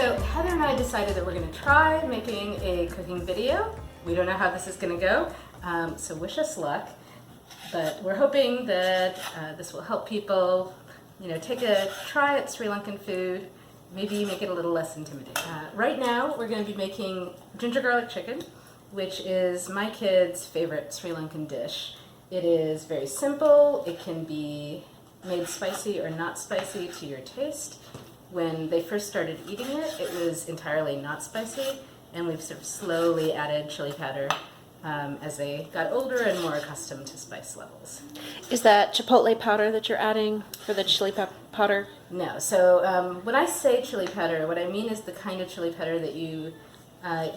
So Heather and I decided that we're going to try making a cooking video. We don't know how this is going to go, so wish us luck. But we're hoping that this will help people, take a try at Sri Lankan food, maybe make it a little less intimidating. Right now, we're going to be making ginger garlic chicken, which is my kids' favorite Sri Lankan dish. It is very simple. It can be made spicy or not spicy to your taste. When they first started eating it, it was entirely not spicy, and we've sort of slowly added chili powder as they got older and more accustomed to spice levels. Is that chipotle powder that you're adding for the chili powder? No. So when I say chili powder, what I mean is the kind of chili powder that you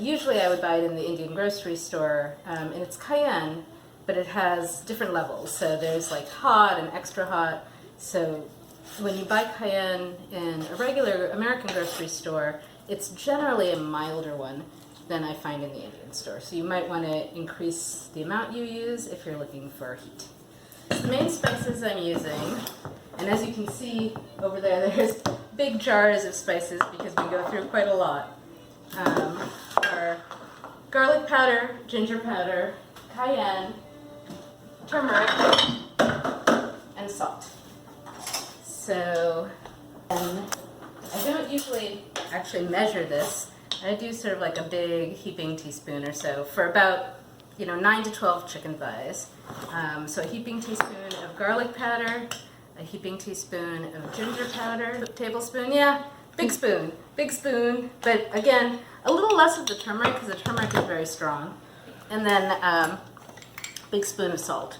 usually I would buy it in the Indian grocery store, and it's cayenne, but it has different levels. So there's like hot and extra hot. So when you buy cayenne in a regular American grocery store, it's generally a milder one than I find in the Indian store. So you might want to increase the amount you use if you're looking for heat. The main spices I'm using, and as you can see over there, there's big jars of spices because we go through quite a lot, are garlic powder, ginger powder, cayenne, turmeric, and salt. So, I don't usually actually measure this. I do sort of like a big heaping teaspoon or so for about, 9 to 12 chicken thighs. So a heaping teaspoon of garlic powder, a heaping teaspoon of ginger powder, tablespoon, big spoon. But again, a little less of the turmeric because the turmeric is very strong. And then big spoon of salt.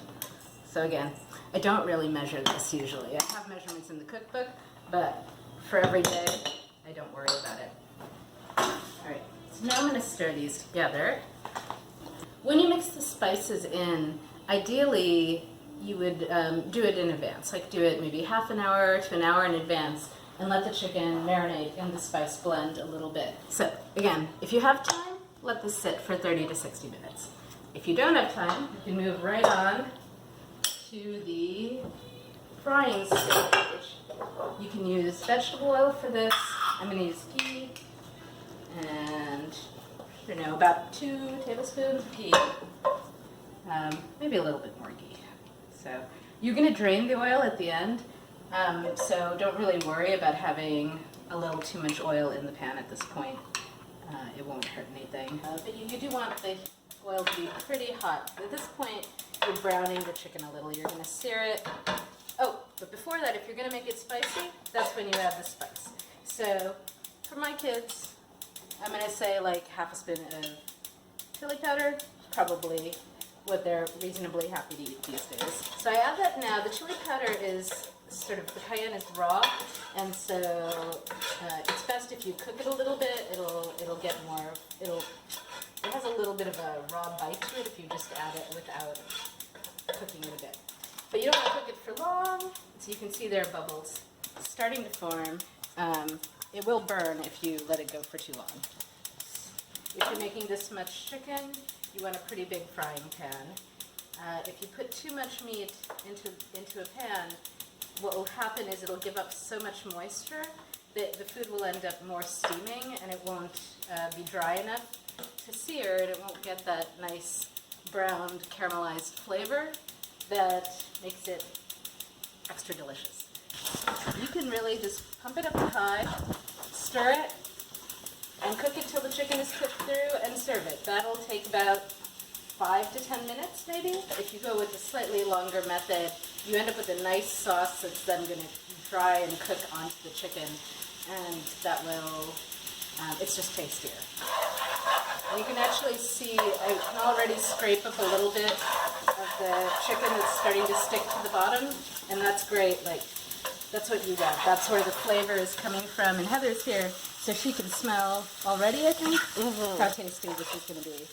So again, I don't really measure this usually. I have measurements in the cookbook, but for every day, I don't worry about it. All right, so now I'm going to stir these together. When you mix the spices in, ideally you would do it in advance, like do it maybe half an hour to an hour in advance, and let the chicken marinate in the spice blend a little bit. So again, if you have time, let this sit for 30 to 60 minutes. If you don't have time, you can move right on to the frying stage. You can use vegetable oil for this. I'm going to use ghee and about 2 tablespoons of ghee, maybe a little bit more ghee. So you're going to drain the oil at the end, so don't really worry about having a little too much oil in the pan at this point. It won't hurt anything. But you do want the oil to be pretty hot. At this point, you're browning the chicken a little. You're going to sear it. Oh, but before that, if you're going to make it spicy, that's when you add the spice. So for my kids, I'm going to say like half a spoon of chili powder, probably what they're reasonably happy to eat these days. So I add that now. The chili powder is the cayenne is raw, and so it's best if you cook it a little bit. It'll get more, it has a little bit of a raw bite to it if you just add it without cooking it a bit. But you don't want to cook it for long, so you can see there are bubbles starting to form. It will burn if you let it go for too long. If you're making this much chicken, you want a pretty big frying pan. If you put too much meat into a pan, what will happen is it'll give up so much moisture that the food will end up more steaming, and it won't be dry enough to sear, and it won't get that nice browned caramelized flavor that makes it extra delicious. You can really just pump it up high, stir it, and cook it till the chicken is cooked through and serve it. That'll take about 5 to 10 minutes maybe. If you go with a slightly longer method, you end up with a nice sauce that's then going to dry and cook onto the chicken, and that will, it's just tastier. And you can actually see, I can already scrape up a little bit of the chicken that's starting to stick to the bottom, and that's great. That's what you want. That's where the flavor is coming from. And Heather's here, so she can smell already, I think, how tasty this is going to be.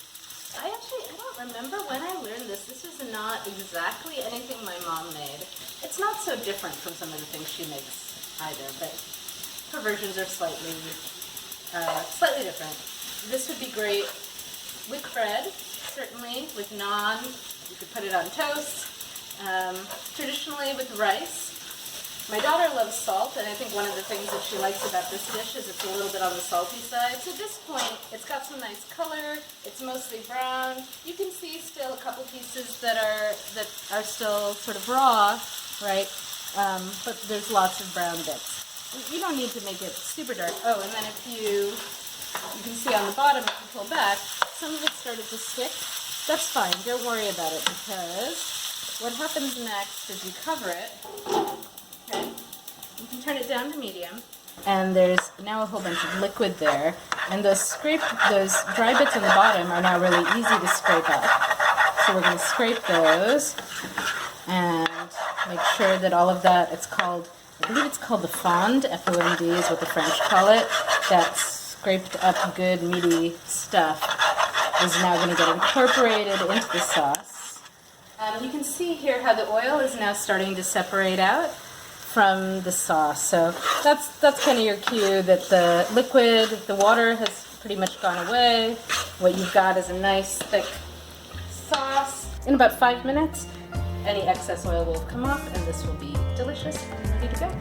I don't remember when I learned this. This is not exactly anything my mom made. It's not so different from some of the things she makes either, but her versions are slightly different. This would be great with bread, certainly, with naan. You could put it on toast. Traditionally with rice. My daughter loves salt, and I think one of the things that she likes about this dish is it's a little bit on the salty side. So at this point, it's got some nice color. It's mostly brown. You can see still a couple pieces that are still sort of raw, right? But there's lots of brown bits. You don't need to make it super dark. Oh, and then if you can see on the bottom, if you pull back, some of it started to stick. That's fine. Don't worry about it, because what happens next is you cover it. Okay, you can turn it down to medium, and there's now a whole bunch of liquid there, and those dry bits on the bottom are now really easy to scrape up. So we're going to scrape those and make sure that all of that, I believe it's called the fond, F-O-N-D is what the French call it, that scraped up good meaty stuff is now going to get incorporated into the sauce. You can see here how the oil is now starting to separate out from the sauce. So that's kind of your cue that the liquid, the water has pretty much gone away. What you've got is a nice thick sauce. In about 5 minutes, any excess oil will come off and this will be delicious and ready to go.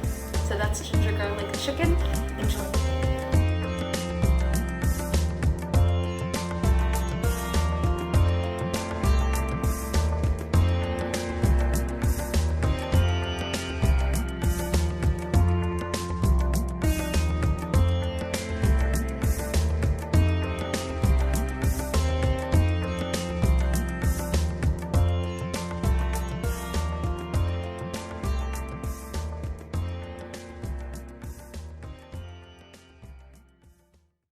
So that's ginger garlic chicken. Enjoy.